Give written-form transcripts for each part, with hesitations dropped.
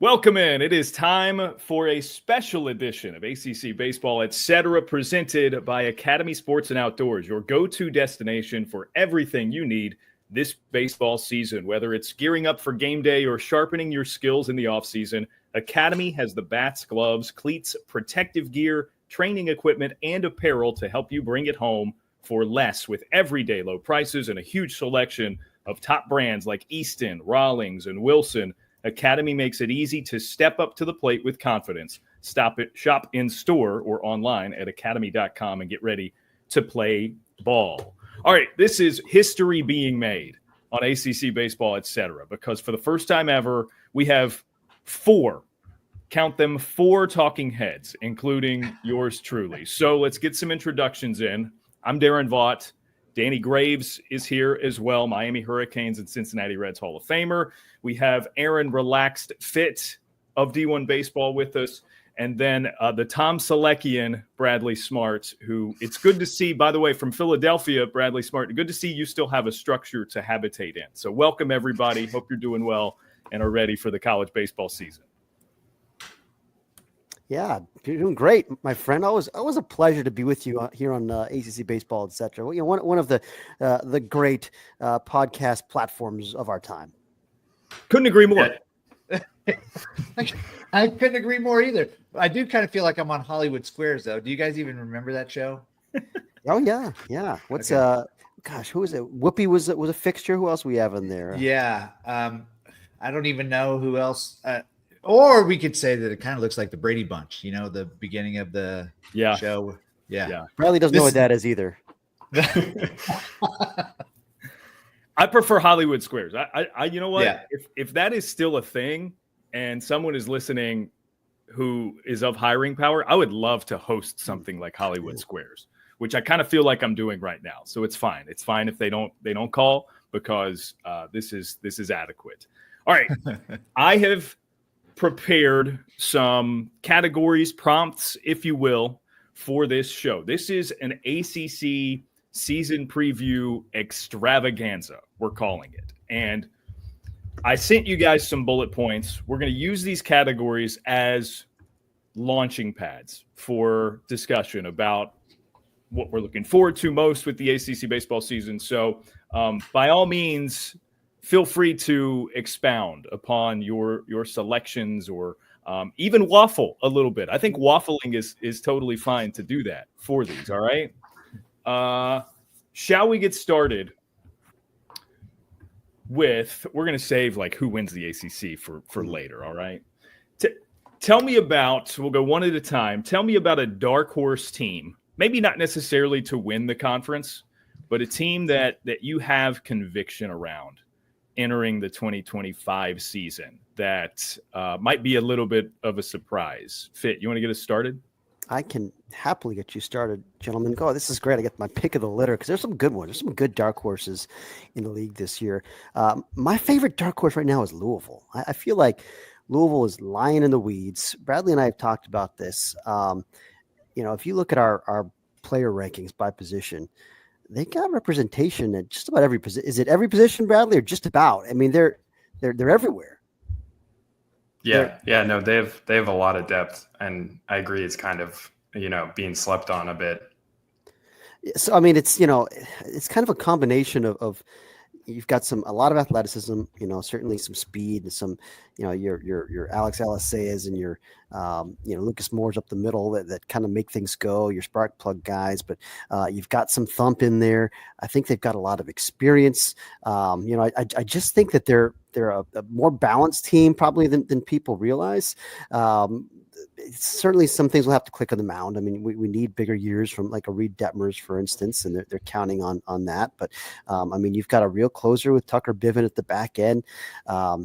Welcome in. It is time for a special edition of ACC Baseball, etc., presented by Academy Sports and Outdoors, your go-to destination for everything you need this baseball season. Whether it's gearing up for game day or sharpening your skills in the offseason, Academy has the bats, gloves, cleats, protective gear, training equipment, and apparel to help you bring it home for less with everyday low prices and a huge selection of top brands like Easton, Rawlings, and Wilson. Academy makes it easy to step up to the plate with confidence. Shop in store or online at academy.com and get ready to play ball. All right, this is history being made on ACC Baseball, etc., because for the first time ever, we have four talking heads, including yours truly. So let's get some introductions in. I'm Daron Vaught. Danny Graves is here as well, Miami Hurricanes and Cincinnati Reds Hall of Famer. We have Aaron Relaxed Fitt of D1 Baseball with us. And then the Tom Selekian, Bradley Smart, who it's good to see, by the way, from Philadelphia, Bradley Smart, good to see you still have a structure to habitate in. So welcome, everybody. Hope you're doing well and are ready for the college baseball season. Yeah, you're doing great, my friend. Always a pleasure to be with you here on ACC Baseball, etc. Well, you know, one of the great podcast platforms of our time. Couldn't agree more. I couldn't agree more either. I do kind of feel like I'm on Hollywood Squares, though. Do you guys even remember that show? Oh yeah. What's gosh, who was it? Whoopi was a fixture. Who else we have in there? Yeah, I don't even know who else. Or we could say that it kind of looks like the Brady Bunch, you know, the beginning of the show. Yeah. Bradley doesn't know what that is either. I prefer Hollywood Squares. I you know what? Yeah. If that is still a thing and someone is listening who is of hiring power, I would love to host something like Hollywood Squares, which I kind of feel like I'm doing right now. So it's fine. It's fine if they don't call because this is adequate. All right. I have prepared some categories, prompts, if you will, for this show. This is an ACC season preview extravaganza, we're calling it. And I sent you guys some bullet points. We're going to use these categories as launching pads for discussion about what we're looking forward to most with the ACC baseball season. So by all means, feel free to expound upon your selections or even waffle a little bit. I think waffling is totally fine to do that for these, all right? Shall we get started with – we're going to save like who wins the ACC for later, all right? Tell me about – we'll go one at a time. Tell me about a dark horse team, maybe not necessarily to win the conference, but a team that you have conviction around entering the 2025 season that might be a little bit of a surprise. Fitt, you want to get us started? I can happily get you started, gentlemen. Go. This is great. I get my pick of the litter because there's some good ones. There's some good dark horses in the league this year. My favorite dark horse right now is Louisville. I feel like Louisville is lying in the weeds. Bradley and I have talked about this. If you look at our player rankings by position, they got representation at just about every position. Is it every position, Bradley, or just about? I mean, they're everywhere. Yeah. No, they have a lot of depth, and I agree. It's kind of being slept on a bit. So I mean, it's kind of a combination of you've got a lot of athleticism, certainly some speed and some, your Alex Aliceas and your, Lucas Moore's up the middle that kind of make things go, your spark plug guys, but you've got some thump in there. I think they've got a lot of experience. I just think that they're a more balanced team probably than people realize. Certainly some things will have to click on the mound. I mean, we need bigger years from like a Reed Detmers, for instance, and they're counting on that. But, you've got a real closer with Tucker Biven at the back end. I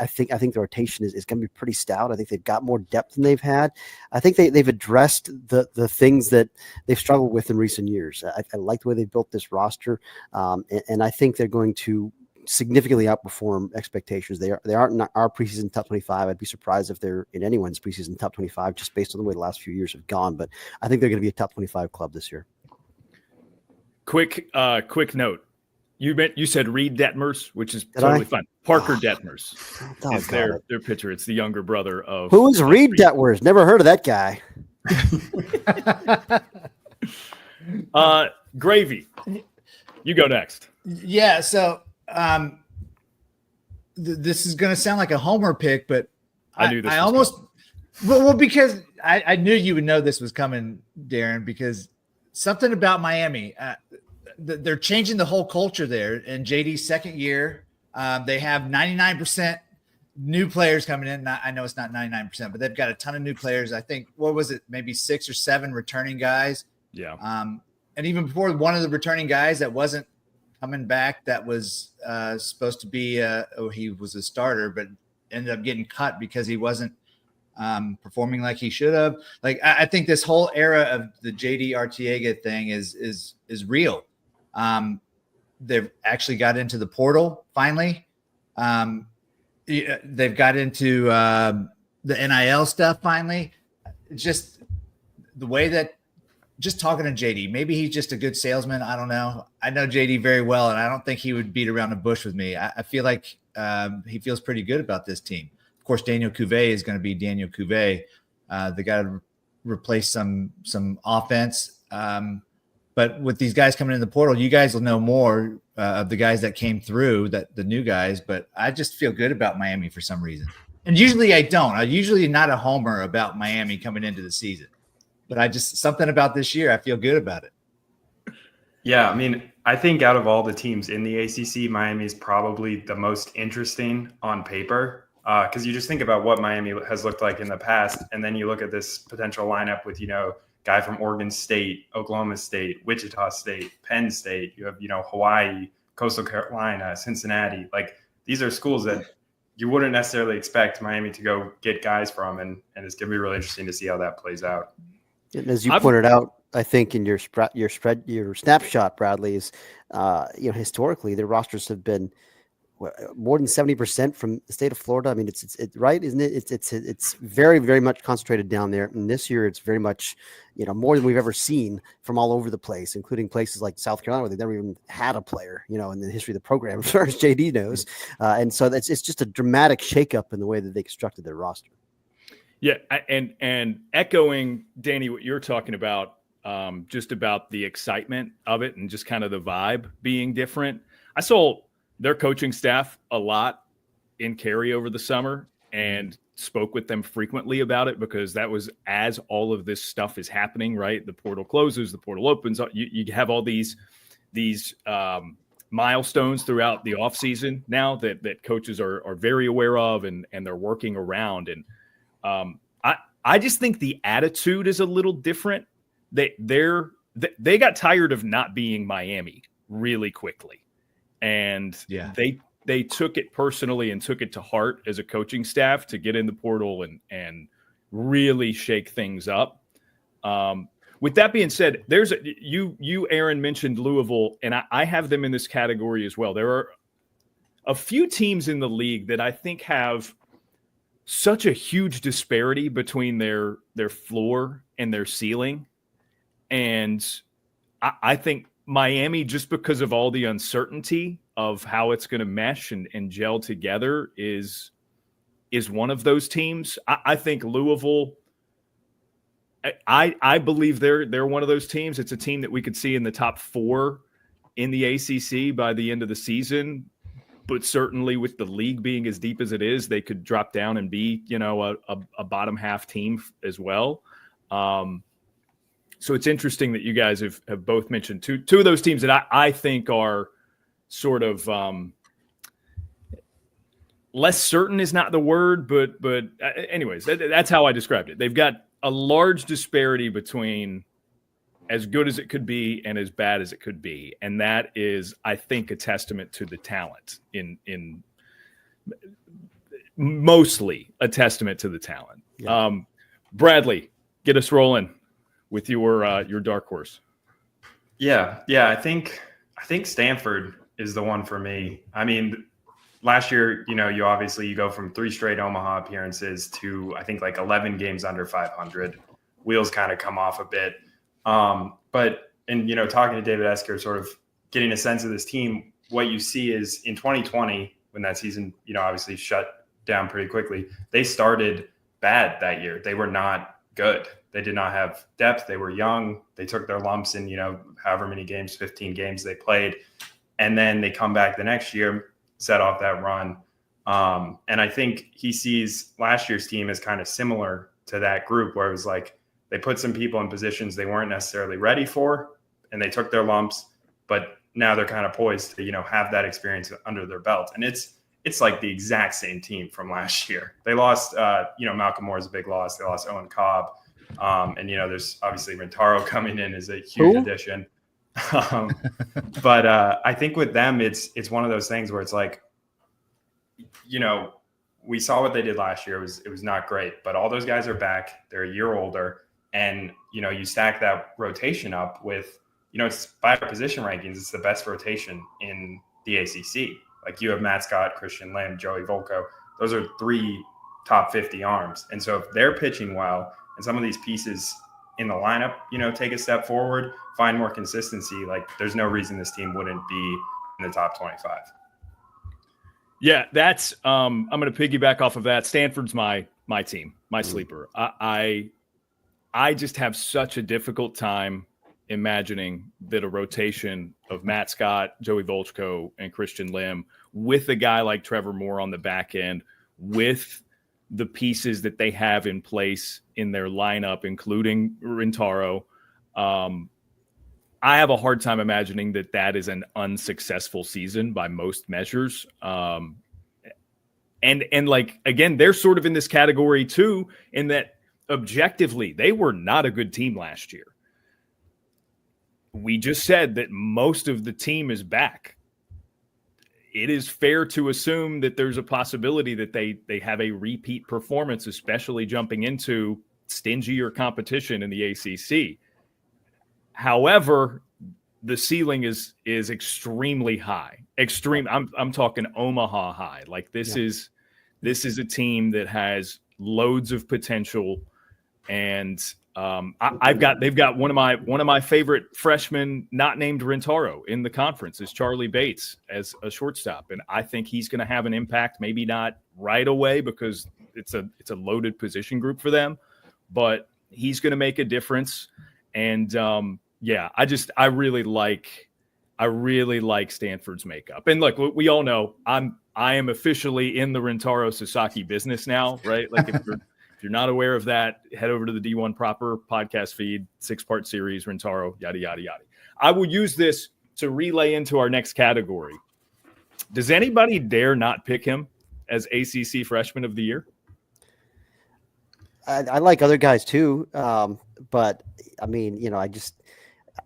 think the rotation is going to be pretty stout. I think they've got more depth than they've had. I think they've addressed the things that they've struggled with in recent years. I like the way they built this roster, and I think they're going to significantly outperform expectations. They aren't in our preseason top 25. I'd be surprised if they're in anyone's preseason top 25 just based on the way the last few years have gone. But I think they're going to be a top 25 club this year. Quick note. You said Reed Detmers, which is totally fine. Parker Detmers is their pitcher. It's the younger brother of who is Reed Detmers? Never heard of that guy. Gravy, you go next. Yeah. So this is going to sound like a homer pick, but I knew this. Well, because I knew you would know this was coming, Daron, because something about Miami. They're changing the whole culture there. In JD's second year, they have 99% new players coming in. I know it's not 99%, but they've got a ton of new players. I think, what was it? Maybe 6 or 7 returning guys. Yeah. And even before, one of the returning guys that wasn't coming back, that was supposed to be, he was a starter, but ended up getting cut because he wasn't performing like he should have. Like, I think this whole era of the JD Arteaga thing is real. They've actually got into the portal finally. They've got into the NIL stuff finally. It's just the way that, just talking to JD, maybe he's just a good salesman. I don't know. I know JD very well, and I don't think he would beat around the bush with me. I feel like he feels pretty good about this team. Of course, Daniel Cuvée is going to be Daniel Cuvée. They got to replace some offense. But with these guys coming in the portal, you guys will know more of the guys that came through, that the new guys. But I just feel good about Miami for some reason. And usually I don't. I'm usually not a homer about Miami coming into the season. But something about this year, I feel good about it. Yeah, I mean, I think out of all the teams in the ACC, Miami is probably the most interesting on paper, because you just think about what Miami has looked like in the past, and then you look at this potential lineup with, guy from Oregon State, Oklahoma State, Wichita State, Penn State. You have, Hawaii, Coastal Carolina, Cincinnati. Like, these are schools that you wouldn't necessarily expect Miami to go get guys from, and it's going to be really interesting to see how that plays out. And as you pointed out, I think in your snapshot, Bradley, is historically their rosters have been more than 70% from the state of Florida. I mean, it's right, isn't it? It's very, very much concentrated down there. And this year, it's very much more than we've ever seen from all over the place, including places like South Carolina, where they've never even had a player, in the history of the program, as far as JD knows. And so it's just a dramatic shakeup in the way that they constructed their roster. Yeah, and echoing, Danny, what you're talking about, just about the excitement of it and just kind of the vibe being different. I saw their coaching staff a lot in Cary over the summer and spoke with them frequently about it, because that was as all of this stuff is happening, right? The portal closes, the portal opens. You have all these milestones throughout the offseason now that coaches are very aware of and they're working around. And I just think the attitude is a little different. They got tired of not being Miami really quickly. And they took it personally and took it to heart as a coaching staff to get in the portal and really shake things up. With that being said, you Aaron mentioned Louisville, and I have them in this category as well. There are a few teams in the league that I think have such a huge disparity between their floor and their ceiling. And I think Miami, just because of all the uncertainty of how it's going to mesh and gel together, is one of those teams. I think Louisville, I believe they're one of those teams. It's a team that we could see in the top 4 in the ACC by the end of the season. But certainly with the league being as deep as it is, they could drop down and be, a bottom half team as well. So it's interesting that you guys have both mentioned two of those teams that I think are sort of less certain is not the word, but anyways, that's how I described it. They've got a large disparity between as good as it could be and as bad as it could be. And that is, I think, a testament to the talent in mostly a testament to the talent. Yeah. Bradley, get us rolling with your dark horse. Yeah. I think Stanford is the one for me. I mean, last year, you go from 3 straight Omaha appearances to, I think, like 11 games under 500. Wheels kind of come off a bit. But talking to David Esker, sort of getting a sense of this team, what you see is in 2020, when that season, obviously shut down pretty quickly, they started bad that year. They were not good. They did not have depth. They were young. They took their lumps in, however many games, 15 games they played. And then they come back the next year, set off that run. And I think he sees last year's team as kind of similar to that group, where it was like they put some people in positions they weren't necessarily ready for, and they took their lumps, but now they're kind of poised to, have that experience under their belt. And it's like the exact same team from last year. They lost, Malcolm Moore is a big loss. They lost Owen Cobb. And, there's obviously Rentaro coming in as a huge addition. But I think with them, it's one of those things where it's like, we saw what they did last year. It was not great, but all those guys are back. They're a year older. And, you stack that rotation up with, it's by our position rankings, it's the best rotation in the ACC. Like you have Matt Scott, Christian Lim, Joey Volko. Those are 3 top 50 arms. And so if they're pitching well and some of these pieces in the lineup, take a step forward, find more consistency, like there's no reason this team wouldn't be in the top 25. Yeah, that's I'm going to piggyback off of that. Stanford's my team, my sleeper. I just have such a difficult time imagining that a rotation of Matt Scott, Joey Volchko, and Christian Lim with a guy like Trevor Moore on the back end, with the pieces that they have in place in their lineup, including Rentaro. I have a hard time imagining that is an unsuccessful season by most measures. And like, again, they're sort of in this category too, in that objectively, they were not a good team last year. We just said that most of the team is back. It is fair to assume that there's a possibility that they have a repeat performance, especially jumping into stingier competition in the ACC. However, the ceiling is extremely high. Extreme. I'm talking Omaha high. Like this is a team that has loads of potential, and they've got one of my favorite freshmen, not named Rentaro, in the conference, is Charlie Bates as a shortstop, and I think he's going to have an impact. Maybe not right away because it's a loaded position group for them, but he's going to make a difference. And I really like Stanford's makeup. And look, we all know I am officially in the Rentaro Sasaki business now, right? Like if you're not aware of that, head over to the D1 Proper podcast feed, 6-part series, Rentaro, yada, yada, yada. I will use this to relay into our next category. Does anybody dare not pick him as ACC Freshman of the Year? I like other guys too, but I mean,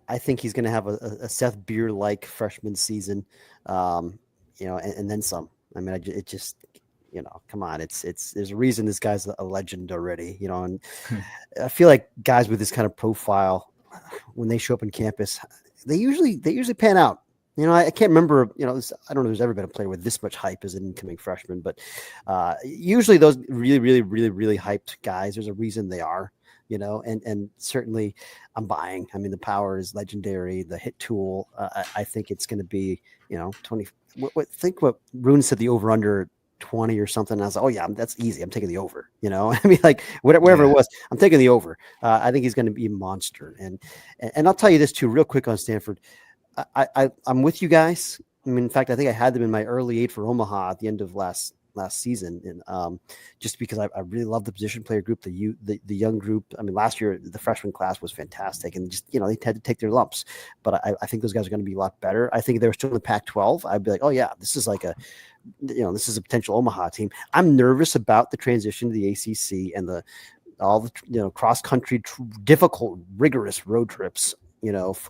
I think he's going to have a Seth Beer-like freshman season, and then some. I mean, it just, come on, there's a reason this guy's a legend already, and I feel like guys with this kind of profile, when they show up on campus, they usually pan out. I can't remember, I don't know if there's ever been a player with this much hype as an incoming freshman, but usually those really, really, really, really hyped guys, there's a reason they are, and certainly I'm buying. I mean, the power is legendary, the hit tool. I think it's going to be, 20. Think what Rune said, the over under 20 or something. I was like, oh yeah, that's easy. I'm taking the over, I mean, like whatever it was, I'm taking the over. I think he's going to be a monster. And I'll tell you this too, real quick on Stanford. I'm with you guys. I mean, in fact, I think I had them in my early 8 for Omaha at the end of last season, and just because I really love the position player group, the young group. I mean, last year the freshman class was fantastic, and just they had to take their lumps. But I think those guys are going to be a lot better. I think if they were still in the Pac-12, I'd be like, oh yeah, this is like this is a potential Omaha team. I'm nervous about the transition to the ACC and all the cross country difficult, rigorous road trips.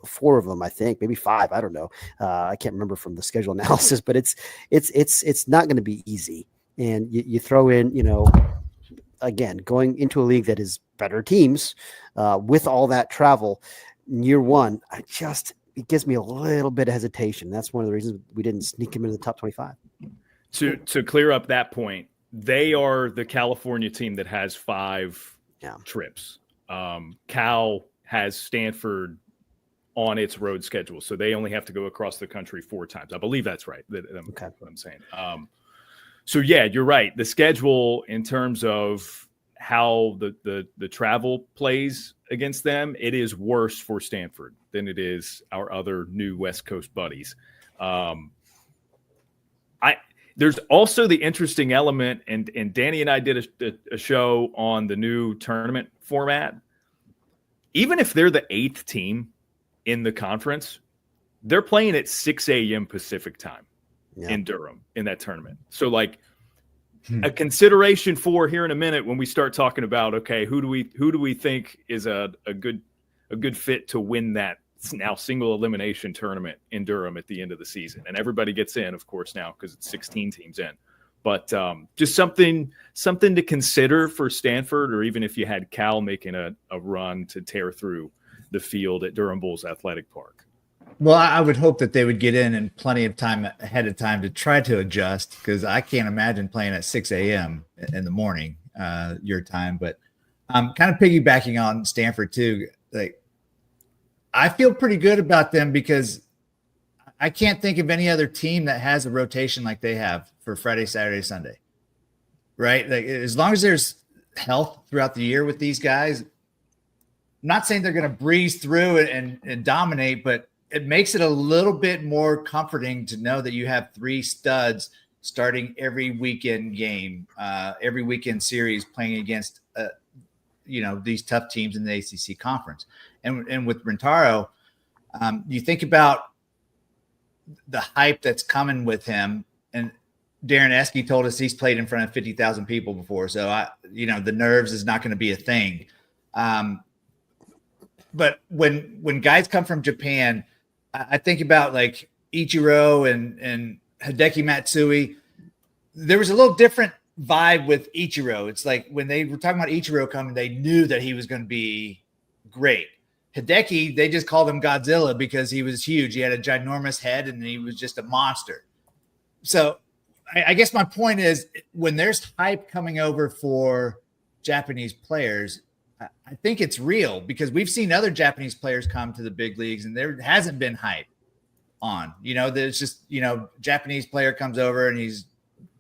4 of them, I think, maybe 5. I don't know. I can't remember from the schedule analysis, but it's not going to be easy. And you throw in, again, going into a league that is better teams with all that travel in year one, it gives me a little bit of hesitation. That's one of the reasons we didn't sneak him into the top 25. To clear up that point, they are the California team that has 5 trips. Cal has Stanford on its road schedule. So they only have to go across the country 4 times. I believe that's right. That's what I'm saying. So yeah, you're right. The schedule in terms of how the travel plays against them, it is worse for Stanford than it is our other new West Coast buddies. There's also the interesting element, and Danny and I did a show on the new tournament format. Even if they're the 8th team in the conference, they're playing at 6 a.m. Pacific time in Durham in that tournament. So like a consideration for here in a minute when we start talking about, okay, who do we think is a good fit to win that now single elimination tournament in Durham at the end of the season. And everybody gets in, of course, now because it's 16 teams in. But just something to consider for Stanford, or even if you had Cal making a run to tear through the field at Durham Bulls Athletic Park. Well, I would hope that they would get in plenty of time ahead of time to try to adjust, because I can't imagine playing at 6 a.m. in the morning, your time. But I'm kind of piggybacking on Stanford too. Like, I feel pretty good about them because I can't think of any other team that has a rotation like they have for Friday, Saturday, Sunday, right? Like, as long as there's health throughout the year with these guys, I'm not saying they're going to breeze through it and dominate, but it makes it a little bit more comforting to know that you have 3 studs starting every weekend game, every weekend series, playing against these tough teams in the ACC conference. And with Rentaro, you think about the hype that's coming with him. And Darren Esky told us he's played in front of 50,000 people before. So, the nerves is not going to be a thing. But when guys come from Japan, I think about like Ichiro and Hideki Matsui. There was a little different vibe with Ichiro. It's like when they were talking about Ichiro coming, they knew that he was going to be great. Hideki, they just called him Godzilla because he was huge. He had a ginormous head and he was just a monster. So I guess my point is, when there's hype coming over for Japanese players, I think it's real, because we've seen other Japanese players come to the big leagues and there hasn't been hype on. There's just, Japanese player comes over and he's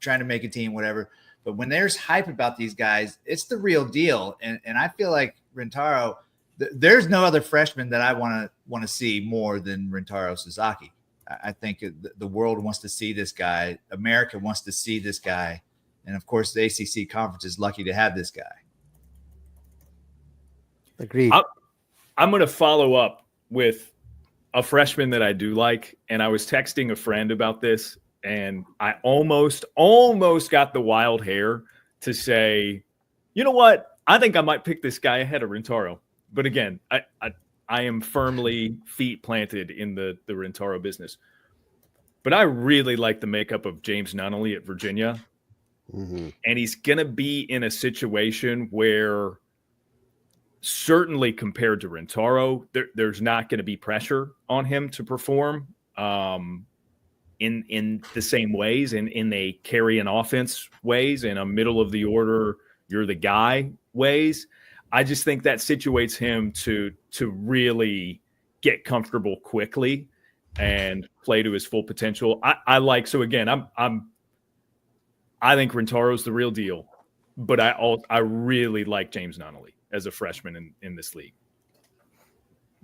trying to make a team, whatever. But when there's hype about these guys, it's the real deal. And I feel like Rentaro, there's no other freshman that I want to see more than Rentaro Sasaki. I think the world wants to see this guy. America wants to see this guy. And of course, the ACC conference is lucky to have this guy. Agreed. I'm going to follow up with a freshman that I do like. And I was texting a friend about this, and I almost got the wild hair to say, you know what? I think I might pick this guy ahead of Rentaro. But again, I am firmly feet planted in the Rentaro business. But I really like the makeup of James Nunnally at Virginia. Mm-hmm. And he's going to be in a situation where, certainly compared to Rentaro, there's not going to be pressure on him to perform in the same ways, in a carry an offense ways, in a middle of the order, you're the guy ways. I just think that situates him to really get comfortable quickly and play to his full potential. I think Rentaro's the real deal, but I really like James Nunnally as a freshman in this league.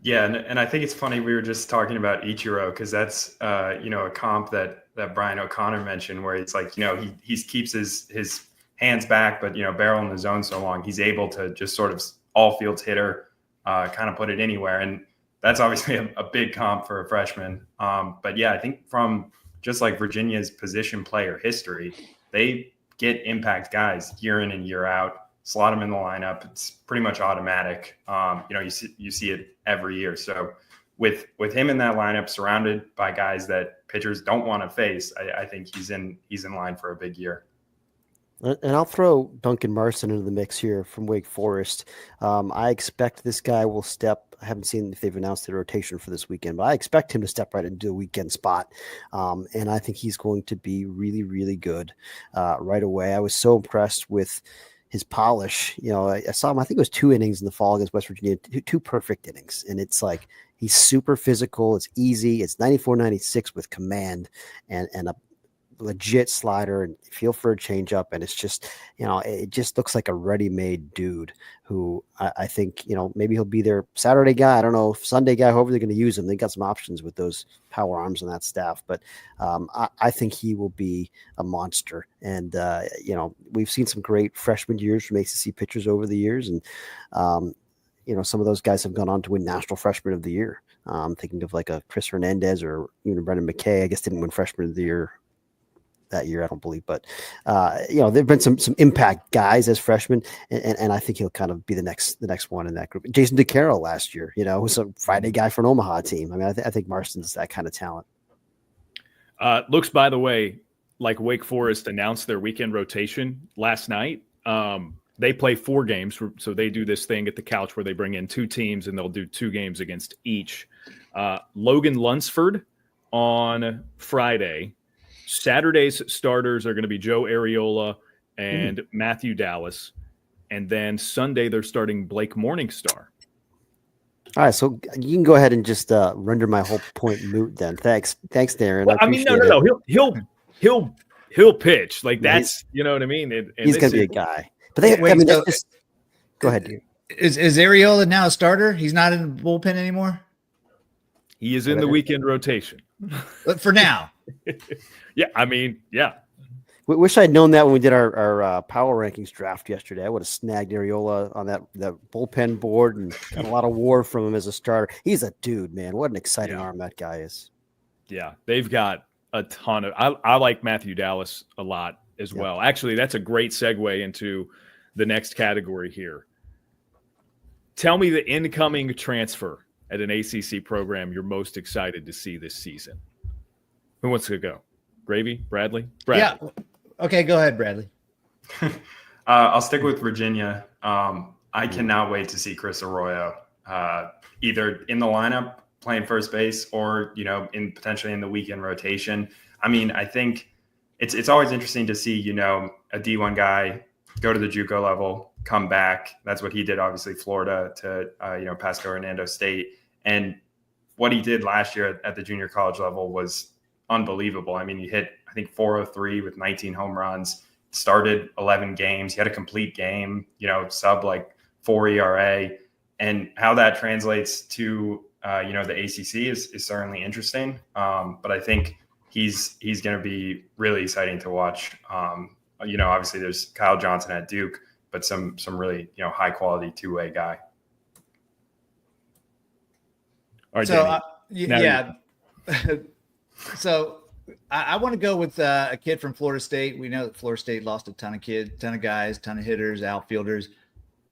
Yeah, and I think it's funny we were just talking about Ichiro, because that's a comp that Brian O'Connor mentioned, where it's like, he keeps his hands back, but barrel in the zone so long, he's able to just sort of all fields hitter, kind of put it anywhere. And that's obviously a big comp for a freshman. But yeah, I think from just like Virginia's position player history, they get impact guys year in and year out, slot them in the lineup. It's pretty much automatic. You see it every year. So with him in that lineup, surrounded by guys that pitchers don't want to face, I think he's in line for a big year. And I'll throw Duncan Marson into the mix here from Wake Forest. I expect this guy will step. I haven't seen if they've announced the rotation for this weekend, but I expect him to step right into a weekend spot. And I think he's going to be really, really good right away. I was so impressed with his polish. I saw him, I think it was 2 innings in the fall against West Virginia, two perfect innings. And it's like, He's super physical. It's easy. It's 94-96 with command and a legit slider and feel for a changeup. And it's just, it just looks like a ready-made dude who I think, maybe he'll be their Saturday guy. I don't know, Sunday guy, however they're going to use him. They got some options with those power arms on that staff, but I think he will be a monster. And, we've seen some great freshman years from ACC pitchers over the years. And, some of those guys have gone on to win National Freshman of the Year. Thinking of like a Chris Hernandez or even Brendan McKay, I guess didn't win Freshman of the Year that year, I don't believe, but there've been some impact guys as freshmen, and I think he'll kind of be the next one in that group. Jason DeCaro last year, was a Friday guy for an Omaha team. I mean, I think Marston's that kind of talent. Looks, by the way, like Wake Forest announced their weekend rotation last night. They play 4 games, so they do this thing at the couch where they bring in 2 teams and they'll do 2 games against each. Logan Lunsford on Friday. Saturday's starters are going to be Joe Areola and Matthew Dallas. And then Sunday, they're starting Blake Morningstar. All right, so you can go ahead and just render my whole point moot then. Thanks, Darren. Well, no. He'll pitch. Like that's, you know what I mean? He's going to be a guy. But go ahead, dude. Is Areola now a starter? He's not in the bullpen anymore? He is in the weekend rotation. For now. Yeah, I mean, yeah. We wish I'd known that when we did our power rankings draft yesterday. I would have snagged Areola on that bullpen board and got a lot of war from him as a starter. He's a dude, man. What an exciting arm that guy is. Yeah, they've got a ton of – I like Matthew Dallas a lot as well. Actually, that's a great segue into the next category here. Tell me the incoming transfer at an ACC program you're most excited to see this season. Who wants to go? Gravy? Bradley? Yeah. Okay, go ahead, Bradley. I'll stick with Virginia. I cannot wait to see Chris Arroyo either in the lineup playing first base or, potentially in the weekend rotation. I mean, I think it's always interesting to see, a D1 guy go to the JUCO level, come back. That's what he did, obviously, Florida to, Pasco Hernando State. And what he did last year at the junior college level was unbelievable. I mean, he hit, I think, 403 with 19 home runs, started 11 games. He had a complete game, sub 4 ERA. And how that translates to, the ACC is certainly interesting. But I think he's going to be really exciting to watch. Obviously there's Kyle Johnson at Duke, but some really, high quality 2-way guy. All right, so, yeah. So I want to go with a kid from Florida State. We know that Florida State lost a ton of guys, ton of hitters, outfielders.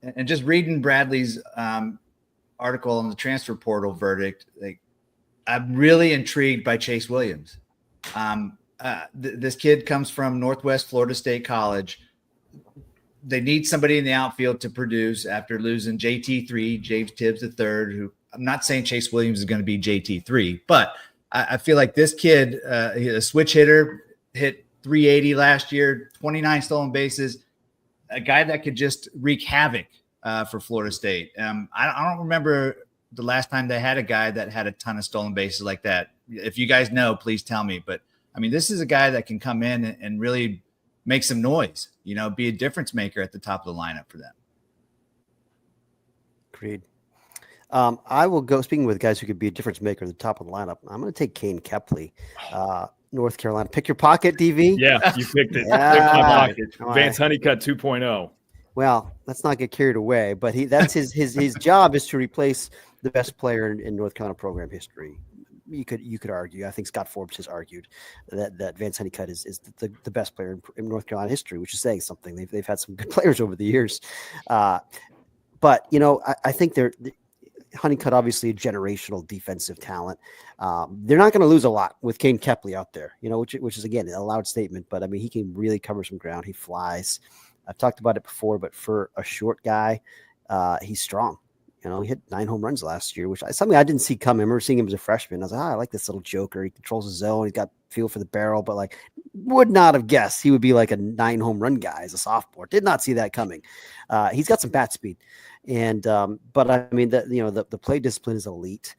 And just reading Bradley's article on the transfer portal verdict, I'm really intrigued by Chase Williams. This kid comes from Northwest Florida State College. They need somebody in the outfield to produce after losing JT3, James Tibbs III, who I'm not saying Chase Williams is going to be JT3, but I feel like this kid, a switch hitter, hit 380 last year, 29 stolen bases, a guy that could just wreak havoc for Florida State. I don't remember the last time they had a guy that had a ton of stolen bases like that. If you guys know, please tell me. But, I mean, this is a guy that can come in and really make some noise, be a difference maker at the top of the lineup for them. Agreed. I will go, speaking with guys who could be a difference maker at the top of the lineup, I'm going to take Kane Kepley, North Carolina. Pick your pocket, DV. Yeah, you picked it. Yeah. Pick my pocket. Vance Honeycutt 2.0. Well, let's not get carried away, but that's his job is to replace the best player in North Carolina program history. You could argue. I think Scott Forbes has argued that Vance Honeycutt is the best player in North Carolina history, which is saying something. They've had some good players over the years, but I think Honeycutt, obviously a generational defensive talent. They're not going to lose a lot with Kane Kepley out there, which is, again, a loud statement, but I mean, he can really cover some ground. He flies. I've talked about it before, but for a short guy, he's strong. He hit 9 home runs last year, which is something I didn't see coming. I remember seeing him as a freshman. I was like, I like this little joker. He controls his zone. He's got feel for the barrel, but would not have guessed he would be like a 9 home run guy as a sophomore. Did not see that coming. He's got some bat speed. And, but I mean, the play discipline is elite.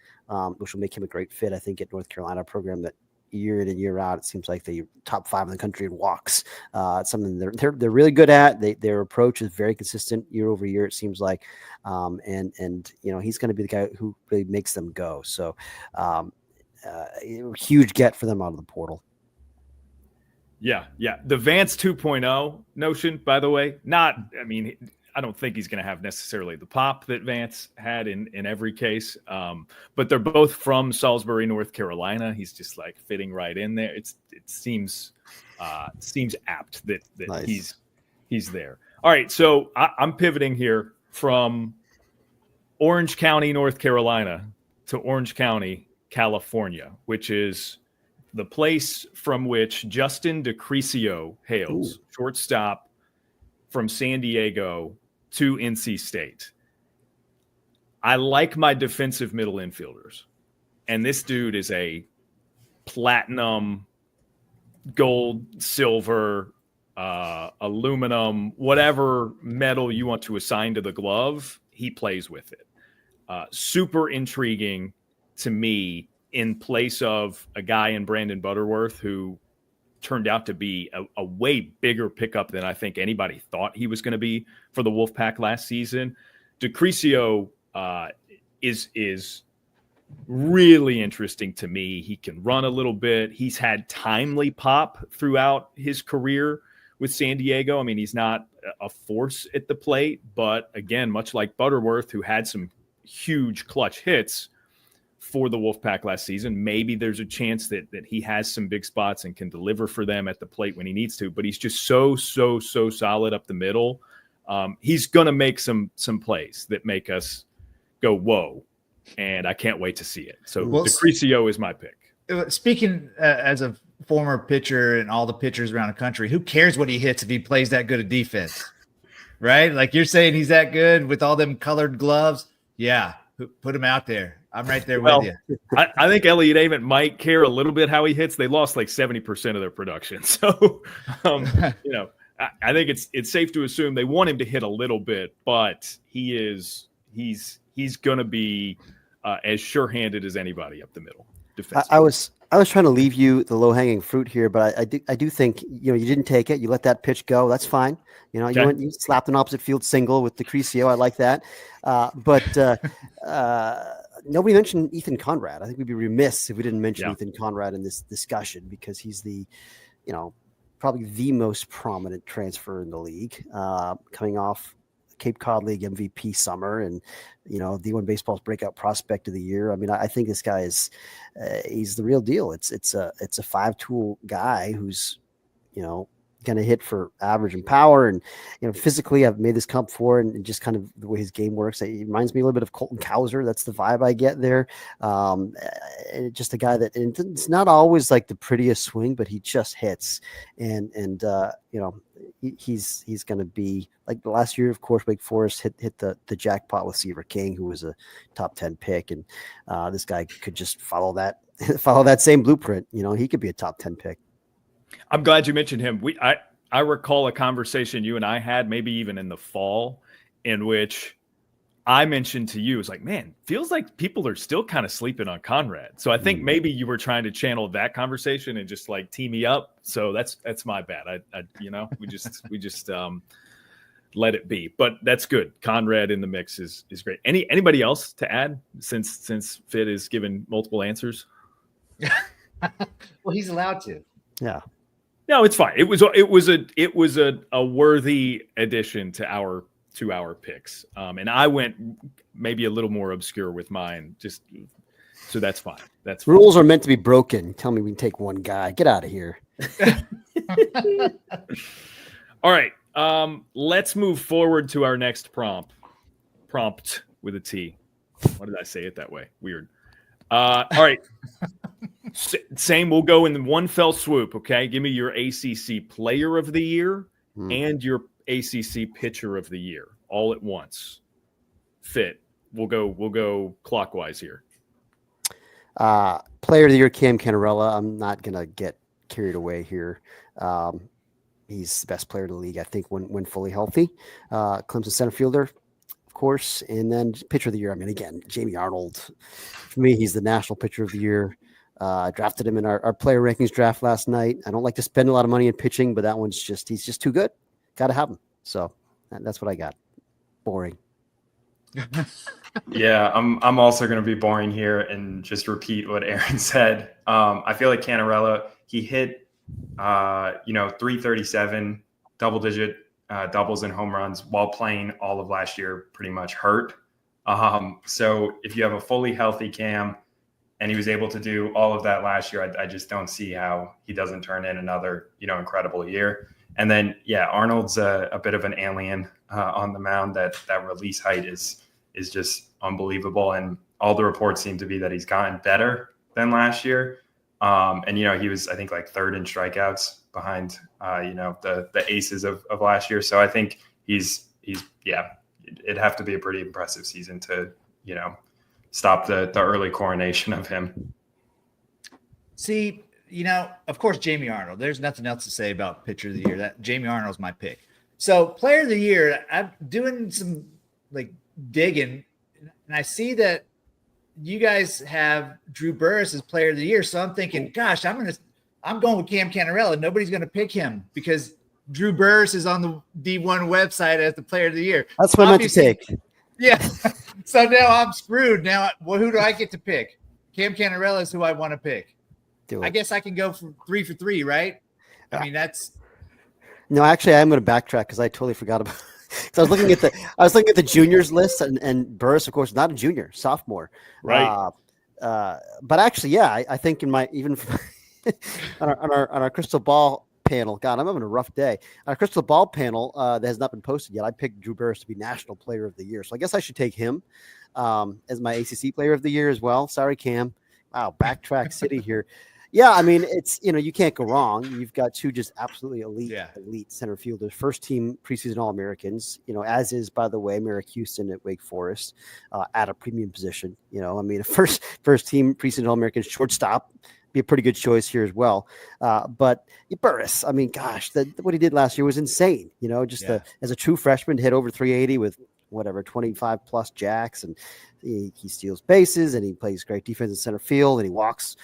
which will make him a great fit, I think, at North Carolina, program that year in and year out, it seems like the top 5 in the country in walks. It's something they're really good at. Their approach is very consistent year over year, it seems like. And he's going to be the guy who really makes them go. So huge get for them out of the portal. Yeah. The Vance 2.0 notion, by the way, I don't think he's going to have necessarily the pop that Vance had in every case. But they're both from Salisbury, North Carolina. He's just like fitting right in there. It seems apt that nice. he's there. All right. So I'm pivoting here from Orange County, North Carolina to Orange County, California, which is the place from which Justin DeCrisio hails. Ooh. Shortstop from San Diego to NC State. I like my defensive middle infielders. And this dude is a platinum, gold, silver, aluminum, whatever metal you want to assign to the glove, he plays with it. Super intriguing to me in place of a guy in Brandon Butterworth who turned out to be a way bigger pickup than I think anybody thought he was going to be for the Wolfpack last season. DeCrisio is really interesting to me. He can run a little bit. He's had timely pop throughout his career with San Diego. I mean, he's not a force at the plate, but again, much like Butterworth, who had some huge clutch hits for the Wolfpack last season, maybe there's a chance that he has some big spots and can deliver for them at the plate when he needs to, but he's just so solid up the middle. He's going to make some plays that make us go, whoa, and I can't wait to see it. So DeCrisio is my pick. Speaking as a former pitcher and all the pitchers around the country, who cares what he hits if he plays that good a defense, right? Like you're saying he's that good with all them colored gloves. Yeah, put him out there. I'm right there with you. I think Elliott Avent might care a little bit how he hits. They lost like 70% of their production. So, I think it's safe to assume they want him to hit a little bit, but he's going to be as sure-handed as anybody up the middle. I was trying to leave you the low-hanging fruit here, but I do think you didn't take it. You let that pitch go. That's fine. Okay. You slapped an opposite field single with DeCrisio. I like that. But nobody mentioned Ethan Conrad. I think we'd be remiss if we didn't mention Ethan Conrad in this discussion because he's the, probably the most prominent transfer in the league, coming off Cape Cod League MVP summer and, D1 Baseball's breakout prospect of the year. I mean, I think this guy he's the real deal. It's a 5-tool guy who's, going to hit for average and power. And, physically I've made this comp before and just kind of the way his game works. It reminds me a little bit of Colton Cowser. That's the vibe I get there. Just a guy that, and it's not always like the prettiest swing, but he just hits. And he's going to be like the last year, of course, Wake Forest hit the jackpot with Seaver King, who was a top 10 pick. And this guy could just follow that same blueprint. He could be a top 10 pick. I'm glad you mentioned him. I recall a conversation you and I had, maybe even in the fall, in which I mentioned to you, it's like, man, feels like people are still kind of sleeping on Conrad. So I think maybe you were trying to channel that conversation and just like tee me up. So that's my bad. We just let it be. But that's good. Conrad in the mix is great. Anybody else to add since Fitt is given multiple answers? Well, he's allowed to. Yeah. No, it's fine. It was a worthy addition to our picks. And I went maybe a little more obscure with mine. So that's fine. Rules are meant to be broken. Tell me we can take one guy. Get out of here. All right. Let's move forward to our next prompt with a T. Why did I say it that way? Weird. All right. Same. We'll go in one fell swoop. Okay. Give me your ACC player of the year and your ACC pitcher of the year all at once. Fitt. We'll go clockwise here. Player of the year, Cam Cannarella. I'm not going to get carried away here. He's the best player in the league, I think, when fully healthy. Clemson center fielder. Of course, and then pitcher of the year. I mean, again, Jamie Arnold. For me, he's the national pitcher of the year. Drafted him in our player rankings draft last night. I don't like to spend a lot of money in pitching, but that one's he's just too good. Got to have him. So that's what I got. Boring. Yeah, I'm also going to be boring here and just repeat what Aaron said. I feel like Canarella, he hit, 337 double-digit doubles and home runs while playing all of last year pretty much hurt. So if you have a fully healthy Cam and he was able to do all of that last year, I just don't see how he doesn't turn in another, incredible year. And then, Arnold's a bit of an alien on the mound. That release height is just unbelievable. And all the reports seem to be that he's gotten better than last year. And he was, I think, like third in strikeouts behind, the aces of last year. So I think he's it'd have to be a pretty impressive season to, stop the early coronation of him. See, of course, Jamie Arnold. There's nothing else to say about pitcher of the year. That Jamie Arnold's my pick. So player of the year, I'm doing some digging, and I see that you guys have Drew Burress as player of the year. So I'm thinking, gosh, I'm going with Cam Canarella. Nobody's going to pick him because Drew Burress is on the D1 website as the player of the year. That's what I meant to take. Yeah. So now I'm screwed. Now, who do I get to pick? Cam Canarella is who I want to pick. I guess I can go for 3 for 3, right? I mean, that's no. Actually, I'm going to backtrack because I totally forgot about. So I was looking at the juniors list, and Burris, of course, not a junior, sophomore, right? But actually, I think on our crystal ball panel. God, I'm having a rough day. Our crystal ball panel that has not been posted yet. I picked Drew Burress to be National Player of the Year, so I guess I should take him as my ACC Player of the Year as well. Sorry, Cam. Wow, backtrack city here. Yeah, I mean, it's, you can't go wrong. You've got two just absolutely elite center fielders, first team preseason All-Americans, as is, by the way, Merrick Houston at Wake Forest at a premium position. I mean, first team preseason All-American shortstop, be a pretty good choice here as well. But Burris, I mean, gosh, what he did last year was insane. As a true freshman, hit over 380 with 25 plus jacks, and he steals bases, and he plays great defense in center field, and he walks,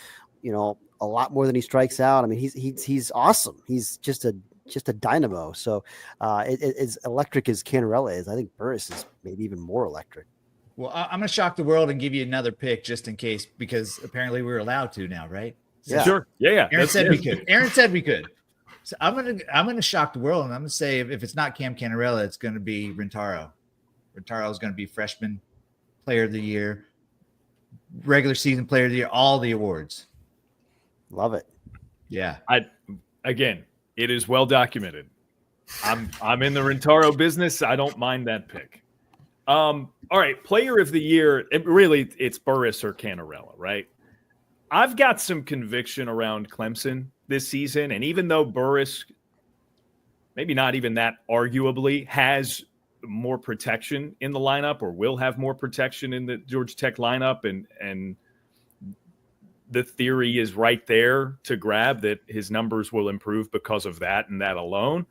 a lot more than he strikes out. I mean, he's awesome. He's just a dynamo. So as electric as Canarella is, I think Burris is maybe even more electric. Well, I'm going to shock the world and give you another pick just in case, because apparently we're allowed to now, right? Yeah. Sure. Yeah. Aaron said we could. Aaron said we could. So I'm gonna shock the world, and I'm gonna say if it's not Cam Canarella, it's going to be Rentaro. Rentaro is going to be freshman player of the year, regular season player of the year, all the awards. Love it. Yeah. Again, it is well documented. I'm in the Rentaro business. I don't mind that pick. All right, player of the year. It's Burris or Canarella, right? I've got some conviction around Clemson this season, and even though Burris, maybe not even that arguably, has more protection in the lineup, or will have more protection in the Georgia Tech lineup, and the theory is right there to grab that his numbers will improve because of that and that alone.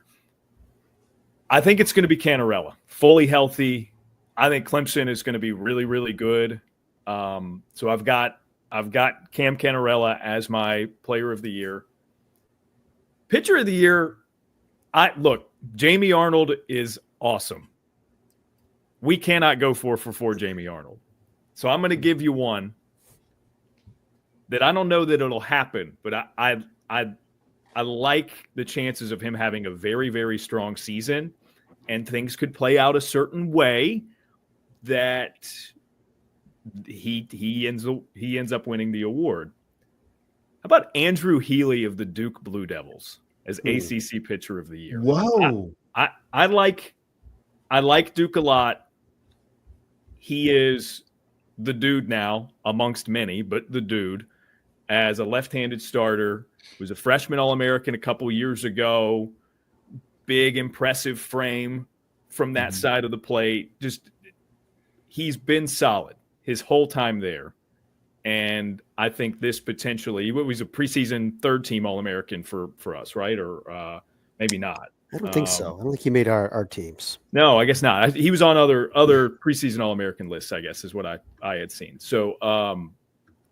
I think it's going to be Canarella, fully healthy. I think Clemson is going to be really, really good. So I've got Cam Canarella as my player of the year. Pitcher of the year, Jamie Arnold is awesome. We cannot go 4 for 4 Jamie Arnold. So I'm going to give you one that I don't know that it'll happen, but I like the chances of him having a very, very strong season, and things could play out a certain way that he ends up winning the award. How about Andrew Healy of the Duke Blue Devils as ACC Pitcher of the Year? Whoa! I like Duke a lot. He is the dude now amongst many, but the dude. As a left-handed starter, was a freshman All-American a couple years ago. Big, impressive frame from that side of the plate. Just, he's been solid his whole time there. And I think this potentially, he was a preseason third-team All-American for us, right? Or maybe not. I don't think so. I don't think he made our teams. No, I guess not. He was on other preseason All-American lists, I guess, is what I had seen. So,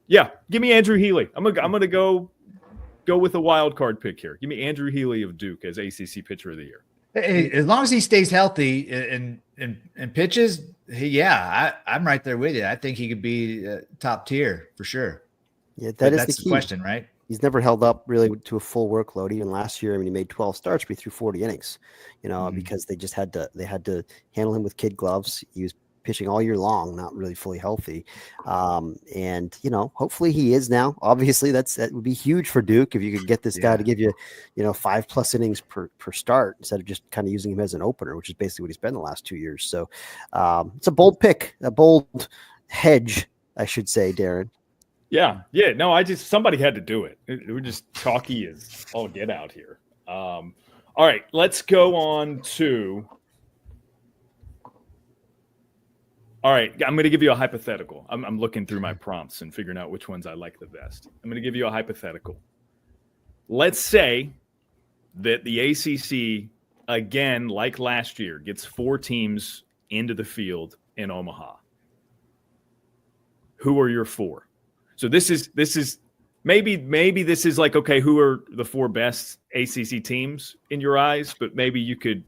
yeah, give me Andrew Healy. I'm gonna go with a wild card pick here. Give me Andrew Healy of Duke as ACC Pitcher of the Year. Hey, as long as he stays healthy and pitches, I'm right there with you. I think he could be top tier for sure. Yeah, that's the question, right? He's never held up really to a full workload. Even last year, I mean, he made 12 starts, but he threw 40 innings, because they just had to handle him with kid gloves. He was pitching all year long, not really fully healthy. And hopefully he is now. Obviously, that would be huge for Duke if you could get this guy to give you, 5+ innings per start instead of just kind of using him as an opener, which is basically what he's been the last 2 years. So it's a bold pick, a bold hedge, I should say, Daron. Yeah. No, somebody had to do it. We're just chalky as all get out here. All right, let's go on to. All right, I'm going to give you a hypothetical. I'm looking through my prompts and figuring out which ones I like the best. I'm going to give you a hypothetical. Let's say that the ACC, again, like last year, gets 4 teams into the field in Omaha. Who are your 4? So this is maybe this is like, okay, who are the 4 best ACC teams in your eyes? But maybe you could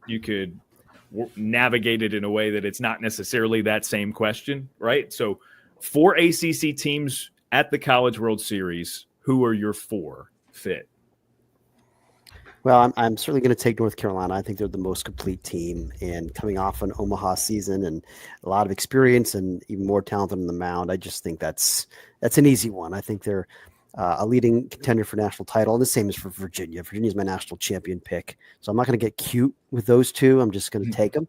navigate it in a way that it's not necessarily that same question, right? So 4 ACC teams at the College World Series, who are your 4, Fitt? Well, I'm certainly going to take North Carolina. I think they're the most complete team, and coming off an Omaha season and a lot of experience and even more talented on the mound, I just think that's an easy one. I think they're a leading contender for national title, and the same is for Virginia. Virginia's my national champion pick, so I'm not going to get cute with those 2. I'm just going to take them.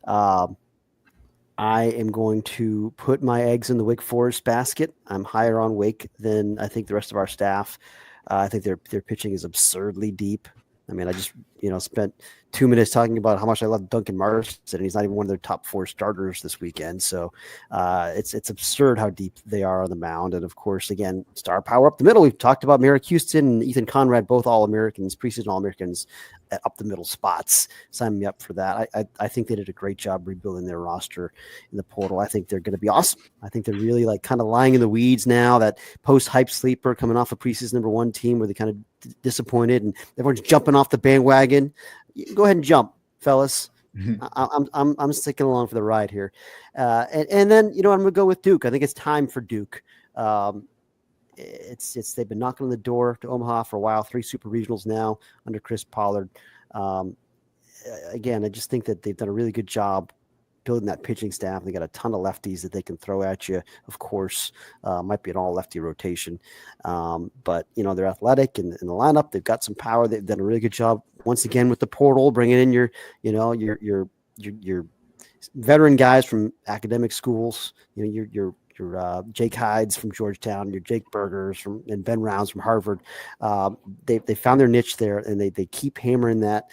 I am going to put my eggs in the Wake Forest basket. I'm higher on Wake than I think the rest of our staff. I think their pitching is absurdly deep. I mean, I just spent 2 minutes talking about how much I love Duncan Marston, and he's not even one of their top 4 starters this weekend. So it's absurd how deep they are on the mound. And of course, again, star power up the middle. We've talked about Merrick Houston and Ethan Conrad, both All-Americans, preseason All-Americans at up the middle spots. Sign me up for that. I think they did a great job rebuilding their roster in the portal. I think they're going to be awesome. I think they're really kind of lying in the weeds now, that post-hype sleeper coming off a preseason number 1 team where they kind of disappointed and everyone's jumping off the bandwagon. Go ahead and jump, fellas. I'm sticking along for the ride here. And then, I'm going to go with Duke. I think it's time for Duke. They've been knocking on the door to Omaha for a while, 3 super regionals now under Chris Pollard. Again, I just think that they've done a really good job building that pitching staff. They got a ton of lefties that they can throw at you. Of course, might be an all lefty rotation, but they're athletic in the lineup. They've got some power. They've done a really good job once again with the portal, bringing in your veteran guys from academic schools. Your Jake Hydes from Georgetown, your Jake Bergers and Ben Rounds from Harvard. They found their niche there, and they keep hammering that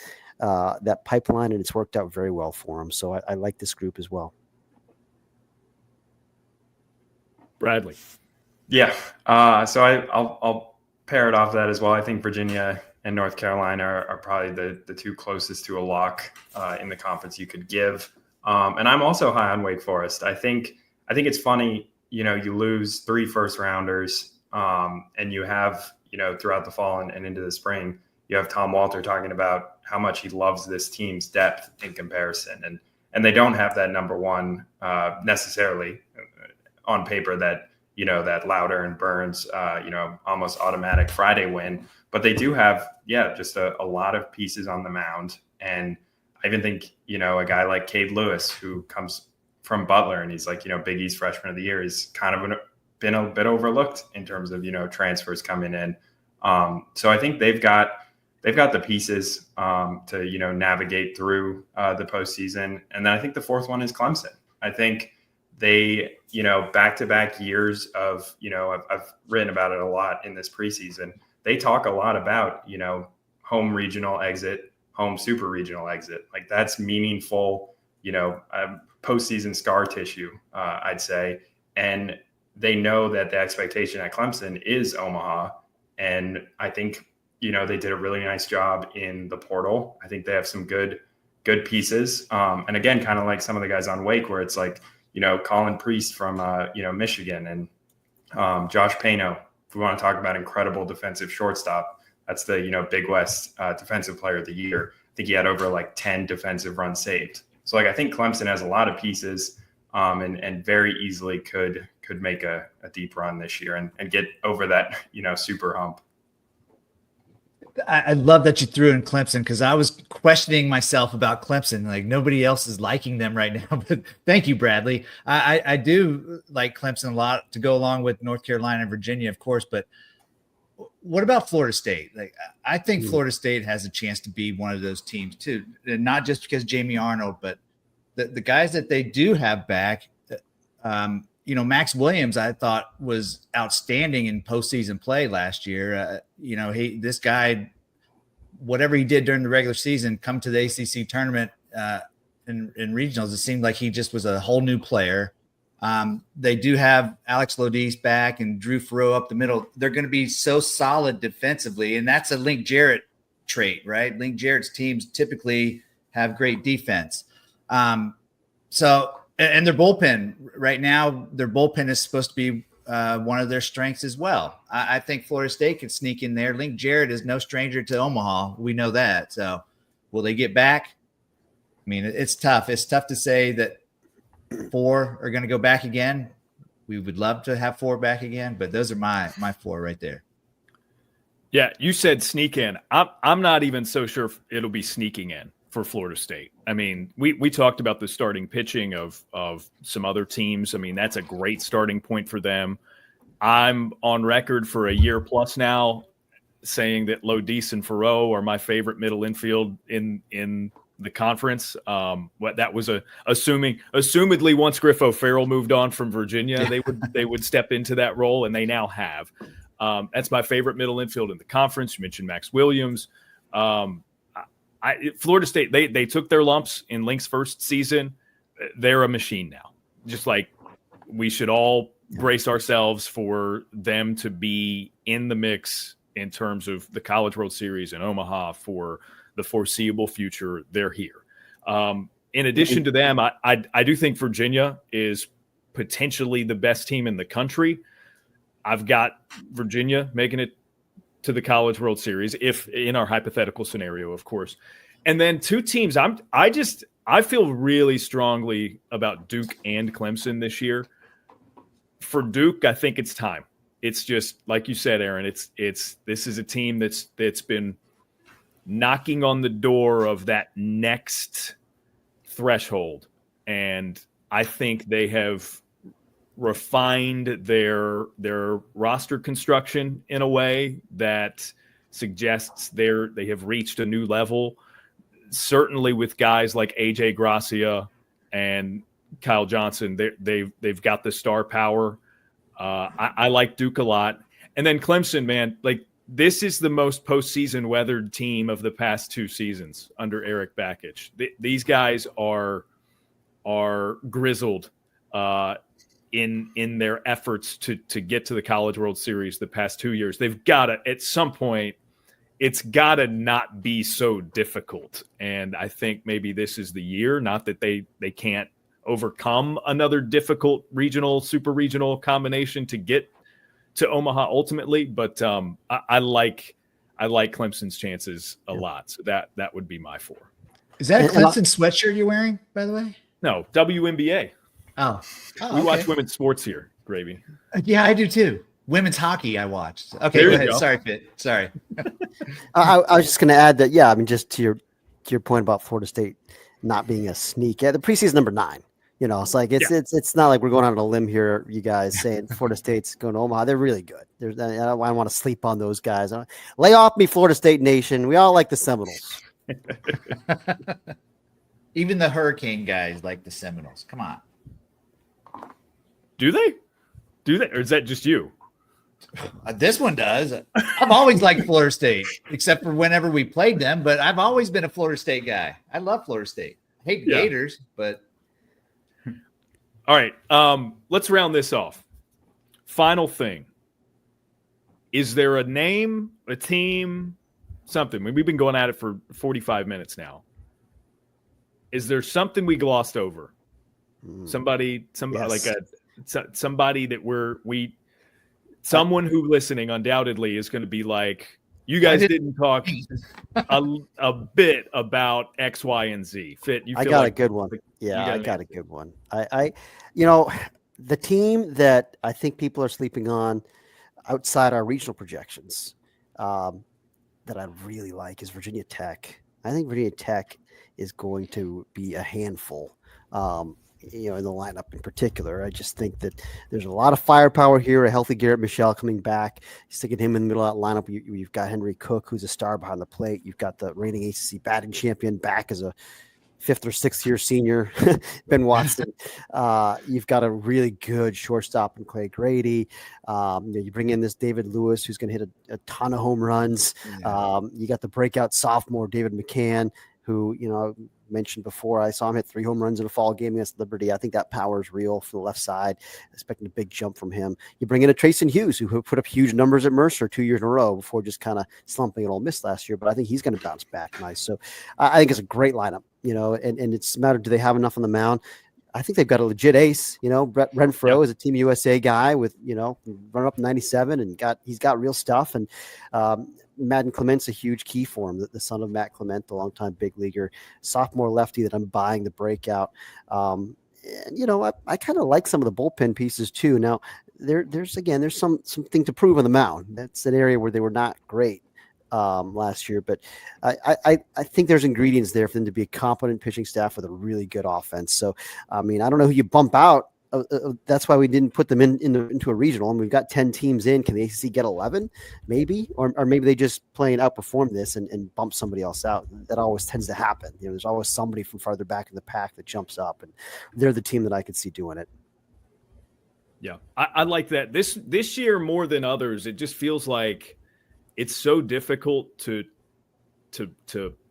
pipeline, and it's worked out very well for them. So I like this group as well. Bradley. Yeah. So I'll pair it off that as well. I think Virginia and North Carolina are probably the 2 closest to a lock in the conference you could give. And I'm also high on Wake Forest. I think it's funny, you lose 3 first-rounders, and you have, throughout the fall and into the spring, you have Tom Walter talking about how much he loves this team's depth in comparison. And they don't have that number 1 necessarily on paper that, that Lauder and Burns, almost automatic Friday win. But they do have, just a lot of pieces on the mound. And I even think, a guy like Cade Lewis, who comes from Butler, and he's like, Big East freshman of the year, is kind of been a bit overlooked in terms of, transfers coming in. So I think they've got the pieces to, navigate through the postseason. And then I think the 4th one is Clemson. I think they, back-to-back years of, I've written about it a lot in this preseason. They talk a lot about, home regional exit, home super regional exit. Like, that's meaningful, postseason scar tissue, I'd say. And they know that the expectation at Clemson is Omaha. And I think they did a really nice job in the portal. I think they have some good pieces. And again, kind of like some of the guys on Wake, where it's like, Colin Priest from, Michigan, and Josh Pano. If we want to talk about incredible defensive shortstop, that's the, Big West defensive player of the year. I think he had over like 10 defensive runs saved. So I think Clemson has a lot of pieces, and very easily could make a deep run this year and get over that, super hump. I love that you threw in Clemson, because I was questioning myself about Clemson. Like, nobody else is liking them right now. But thank you, Bradley. I do like Clemson a lot, to go along with North Carolina and Virginia, of course. But what about Florida State? Like, I think Florida State has a chance to be one of those teams too, and not just because Jamie Arnold, but the guys that they do have back. Max Williams, I thought, was outstanding in postseason play last year. This guy, whatever he did during the regular season, come to the ACC tournament in regionals, it seemed like he just was a whole new player. They do have Alex Lodis back and Drew Farrow up the middle. They're going to be so solid defensively, and that's a Link Jarrett trait, right? Link Jarrett's teams typically have great defense. And their bullpen right now, their bullpen is supposed to be one of their strengths as well. I think Florida State could sneak in there. Link Jarrett is no stranger to Omaha. We know that. So will they get back? I mean, it's tough. It's tough to say that 4 are going to go back again. We would love to have 4 back again, but those are my 4 right there. Yeah, you said sneak in. I'm not even so sure if it'll be sneaking in for Florida State. I mean, we talked about the starting pitching of some other teams. I mean, that's a great starting point for them. I'm on record for a year plus now saying that Lodis and Farrow are my favorite middle infield in the conference. That was assumedly once Griff O'Farrell moved on from Virginia, they would step into that role, and they now have. That's my favorite middle infield in the conference. You mentioned Max Williams. Florida State, they took their lumps in Link's first season. They're a machine now. Just like we should all brace ourselves for them to be in the mix in terms of the College World Series in Omaha for the foreseeable future. They're here. In addition to them, I do think Virginia is potentially the best team in the country. I've got Virginia making it to the College World Series, if in our hypothetical scenario, of course. And then 2 teams I feel really strongly about Duke and Clemson this year. For Duke, I think it's time. It's just like you said, Aaron, this is a team that's been knocking on the door of that next threshold, and I think they have refined their roster construction in a way that suggests they have reached a new level. Certainly with guys like AJ Gracia and Kyle Johnson, they've got the star power. I like Duke a lot. And then Clemson, man, like, this is the most postseason weathered team of the past 2 seasons under Eric Bakich. These guys are grizzled in their efforts to get to the College World Series the past 2 years. They've got to, at some point, it's got to not be so difficult. And I think maybe this is the year, not that they can't overcome another difficult super regional combination to get to Omaha ultimately. But I like Clemson's chances a lot. So that would be my 4. Is that a Clemson sweatshirt you're wearing, by the way? No, WNBA. Oh, we watch women's sports here, Gravy. Yeah, I do too. Women's hockey I watched. Okay, go ahead. Sorry, Fitt. Sorry. I was just going to add that, yeah, I mean, just to your point about Florida State not being a sneak. Yeah, the preseason number 9. It's like it's not like we're going out on a limb here, you guys, saying Florida State's going to Omaha. They're really good. I don't want to sleep on those guys. Lay off me, Florida State Nation. We all like the Seminoles. Even the Hurricane guys like the Seminoles. Come on. Do they? Or is that just you? This one does. I've always liked Florida State, except for whenever we played them. But I've always been a Florida State guy. I love Florida State. I hate the Gators, but. All right. Let's round this off. Final thing. Is there a name, a team, something. I mean, we've been going at it for 45 minutes now. Is there something we glossed over? Somebody Yes. like somebody that someone who listening undoubtedly is going to be like, you guys didn't talk a bit about X, Y, and Z. Fitt, you feel I got like a good one. Yeah, I got answer. a good one. The team that I think people are sleeping on outside our regional projections that I really like is Virginia Tech. I think Virginia Tech is going to be a handful, in the lineup in particular. I just think that there's a lot of firepower here. A healthy Garrett Michelle coming back, sticking him in the middle of that lineup. You've got Henry Cook, who's a star behind the plate. You've got the reigning ACC batting champion back as a 5th or 6th year senior, Ben Watson. You've got a really good shortstop in Clay Grady. You bring in this David Lewis, who's going to hit a ton of home runs. Yeah. You got the breakout sophomore David McCann, who, mentioned before. I saw him hit 3 home runs in a fall game against Liberty. I think that power is real from the left side. Expecting a big jump from him. You bring in a Trayson Hughes, who put up huge numbers at Mercer 2 years in a row before just kind of slumping at Ole Miss last year. But I think he's going to bounce back nice. So I think it's a great lineup, and it's a matter, do they have enough on the mound? I think they've got a legit ace. Brett Renfro is a Team USA guy with, run up 97 and he's got real stuff. And Madden Clement's a huge key for him, the son of Matt Clement, the longtime big leaguer, sophomore lefty that I'm buying the breakout. I kind of like some of the bullpen pieces too. Now there's something to prove on the mound. That's an area where they were not great last year, but I think there's ingredients there for them to be a competent pitching staff with a really good offense. So, I mean, I don't know who you bump out. That's why we didn't put them into a regional, and we've got 10 teams in. Can the ACC get 11? Maybe, or maybe they just play and outperform this and bump somebody else out. That always tends to happen. There's always somebody from farther back in the pack that jumps up, and they're the team that I could see doing it. Yeah, I like that. This year more than others, it just feels like it's so difficult to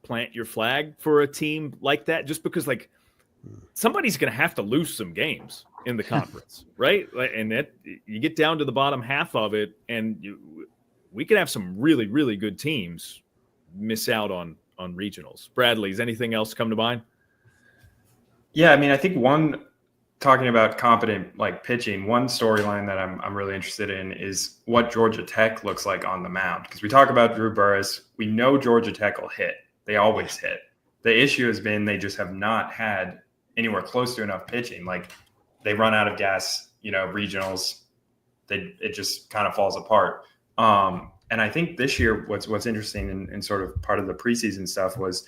plant your flag for a team like that, just because like somebody's going to have to lose some games in the conference, right? And that you get down to the bottom half of it, and we could have some really, really good teams miss out on regionals. Bradley, is anything else come to mind? Yeah, I mean, I think talking about competent like pitching, one storyline that I'm really interested in is what Georgia Tech looks like on the mound. Because we talk about Drew Burris, we know Georgia Tech will hit. They always hit. The issue has been they just have not had anywhere close to enough pitching. Like they run out of gas, regionals. It just kind of falls apart. And I think this year, what's interesting and sort of part of the preseason stuff was,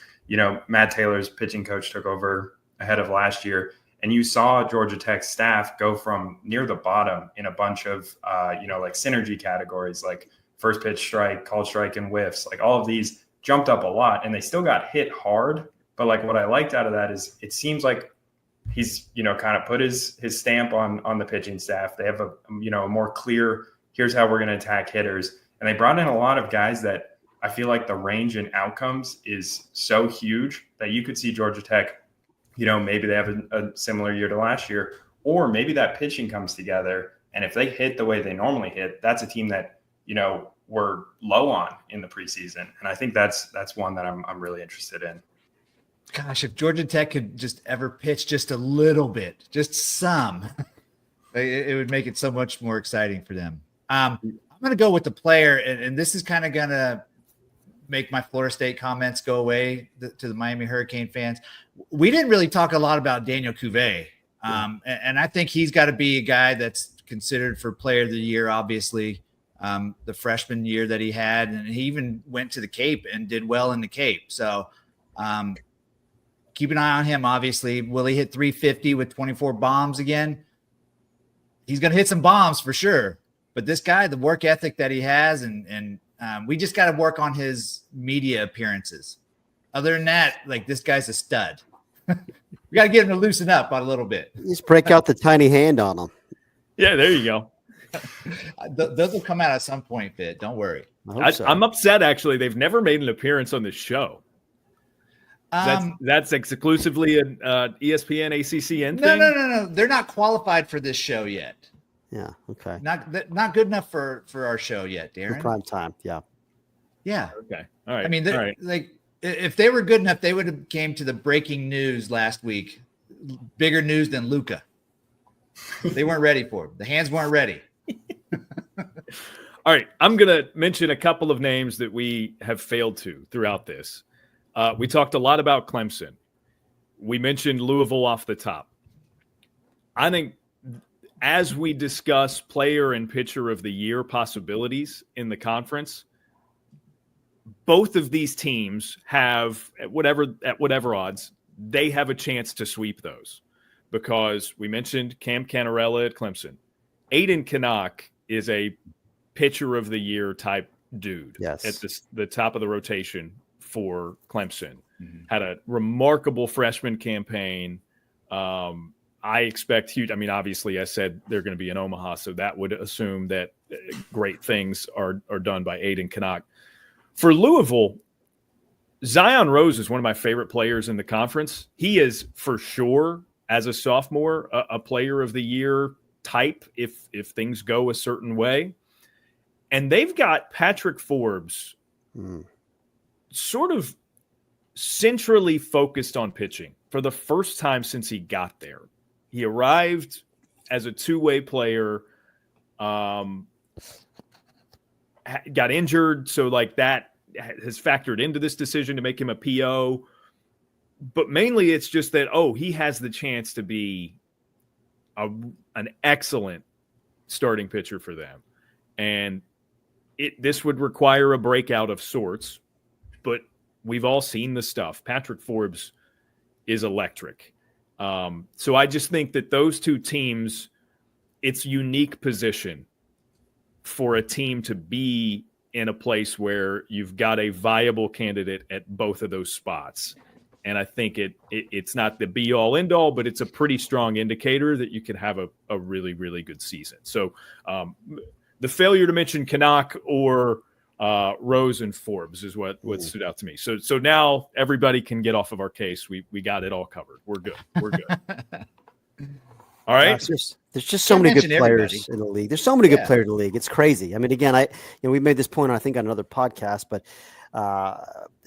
Matt Taylor's pitching coach took over ahead of last year. And you saw Georgia Tech staff go from near the bottom in a bunch of, like synergy categories, like first pitch strike, called strike, and whiffs. Like all of these jumped up a lot, and they still got hit hard. But like what I liked out of that is it seems like he's, kind of put his stamp on the pitching staff. They have a more clear, here's how we're going to attack hitters. And they brought in a lot of guys that I feel like the range and outcomes is so huge that you could see Georgia Tech, maybe they have a similar year to last year, or maybe that pitching comes together. And if they hit the way they normally hit, that's a team that, we're low on in the preseason. And I think that's one that I'm really interested in. Gosh, if Georgia Tech could just ever pitch just a little bit, just some, it would make it so much more exciting for them. I'm going to go with the player, and this is kind of going to make my Florida State comments go away to the Miami Hurricane fans. We didn't really talk a lot about Daniel Cuvée, and I think he's got to be a guy that's considered for Player of the Year, obviously, the freshman year that he had, and he even went to the Cape and did well in the Cape. So keep an eye on him, obviously. Will he hit 350 with 24 bombs again? He's going to hit some bombs for sure. But this guy, the work ethic that he has, and we just got to work on his media appearances. Other than that, like, this guy's a stud. We got to get him to loosen up a little bit. Just break out the tiny hand on him. Yeah, there you go. Those will come out at some point, Fitt. Don't worry. I'm upset, actually. They've never made an appearance on this show. That's exclusively an ESPN ACCN thing? No. They're not qualified for this show yet. Yeah, okay. Not good enough for our show yet, Daron. Prime time, yeah. Yeah. Okay. All right. I mean, all right. like if they were good enough, they would have came to the breaking news last week. Bigger news than Luka. They weren't ready for it. The hands weren't ready. All right. I'm going to mention a couple of names that we have failed to throughout this. We talked a lot about Clemson. We mentioned Louisville off the top. I think as we discuss player and pitcher of the year possibilities in the conference, both of these teams have, at whatever odds, they have a chance to sweep those, because we mentioned Cam Canarella at Clemson. Aiden Canuck is a pitcher of the year type dude. Yes. At the top of the rotation for Clemson. Mm-hmm. Had a remarkable freshman campaign. I expect huge. I mean, obviously, I said they're going to be in Omaha, so that would assume that great things are done by Aiden Canuck. For Louisville, Zion Rose is one of my favorite players in the conference. He is for sure, as a sophomore, a player of the year type if things go a certain way. And they've got Patrick Forbes sort of centrally focused on pitching for the first time since he got there. He arrived as a two-way player, got injured, so like that has factored into this decision to make him a PO. But mainly it's just that, he has the chance to be an excellent starting pitcher for them. And this would require a breakout of sorts, but we've all seen the stuff. Patrick Forbes is electric. So I just think that those two teams, it's unique position for a team to be in a place where you've got a viable candidate at both of those spots. And I think it's not the be-all, end-all, but it's a pretty strong indicator that you can have a really, really good season. So the failure to mention Canuck or Rose and Forbes is what stood out to me. So now everybody can get off of our case. We got it all covered. We're good. All right. There's just so many good players in the league. There's so many good players in the league. It's crazy. I mean, again, we made this point, I think, on another podcast, but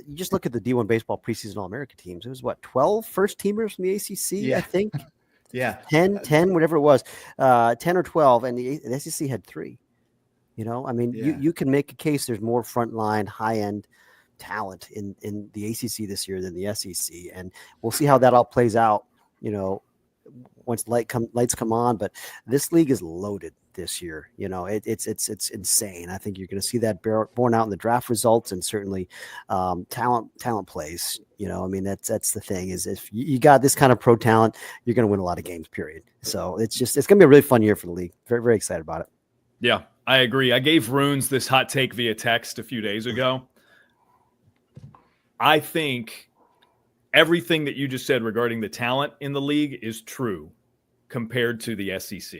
you just look at the D1 baseball preseason All-America teams. It was 12 first teamers from the ACC, I think. 10, whatever it was, 10 or 12, and the SEC had 3. I mean, you can make a case there's more frontline, high-end talent in the ACC this year than the SEC, and we'll see how that all plays out, once lights come on. But this league is loaded this year. It's insane. I think you're going to see that borne out in the draft results, and certainly talent plays. I mean, that's the thing, is if you got this kind of pro talent, you're going to win a lot of games, period. So it's going to be a really fun year for the league. Very, very excited about it. Yeah, I agree. I gave Runes this hot take via text a few days ago. I think everything that you just said regarding the talent in the league is true compared to the SEC.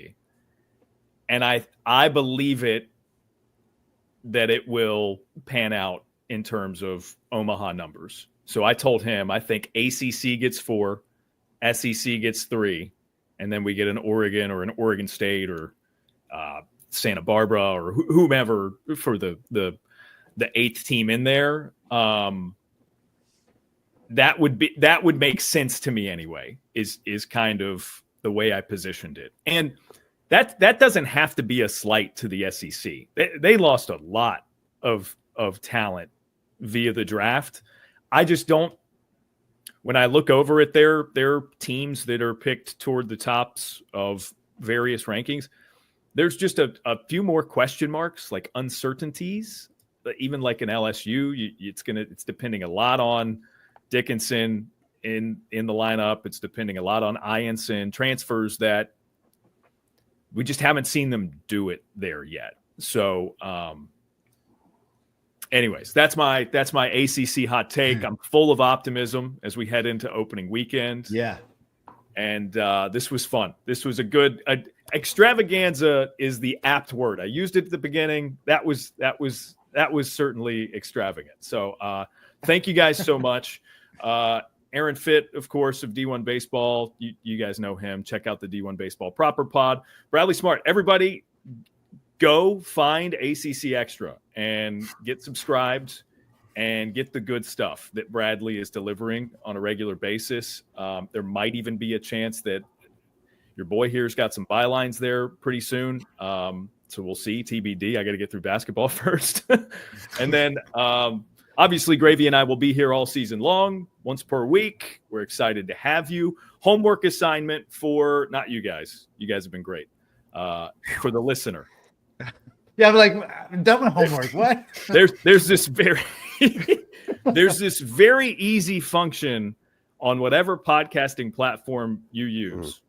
And I believe that it will pan out in terms of Omaha numbers. So I told him I think ACC gets 4, SEC gets 3, and then we get an Oregon or an Oregon State or Santa Barbara or whomever for the 8th team in there. That would make sense to me anyway, is kind of the way I positioned it. And that doesn't have to be a slight to the SEC. They lost a lot of talent via the draft. I just don't, when I look over at their teams that are picked toward the tops of various rankings, there's just a few more question marks, like uncertainties. Even like an LSU, it's depending a lot on Dickinson in the lineup. It's depending a lot on Ianson, transfers that we just haven't seen them do it there yet. So, anyways, that's my ACC hot take. I'm full of optimism as we head into opening weekend. Yeah. And this was fun. This was a good extravaganza is the apt word. I used it at the beginning. That was certainly extravagant. So thank you guys so much. Aaron Fitt, of course, of D1 Baseball. You guys know him. Check out the D1 Baseball Proper Pod. Bradley Smart, everybody go find ACC Extra and get subscribed and get the good stuff that Bradley is delivering on a regular basis. There might even be a chance that your boy here's got some bylines there pretty soon. So we'll see. TBD. I got to get through basketball first. And then obviously Gravy and I will be here all season long, once per week. We're excited to have you. Homework assignment for not you guys. You guys have been great. For the listener. Yeah, I'm done with homework. What? There's this very easy function on whatever podcasting platform you use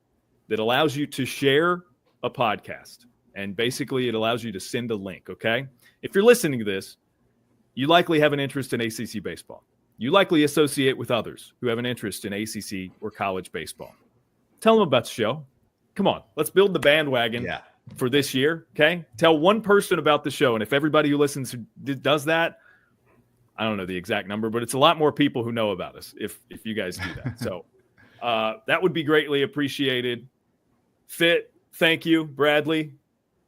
that allows you to share a podcast. And basically it allows you to send a link. Okay. If you're listening to this, you likely have an interest in ACC baseball. You likely associate with others who have an interest in ACC or college baseball. Tell them about the show. Come on, let's build the bandwagon for this year. Okay. Tell one person about the show. And if everybody who listens does that, I don't know the exact number, but it's a lot more people who know about us if you guys do that. So that would be greatly appreciated. Fitt, thank you. Bradley,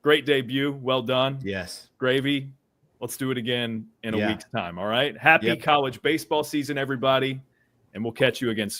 great debut. Well done. Yes. Gravy, let's do it again in a week's time. All right. Happy college baseball season, everybody. And we'll catch you again soon.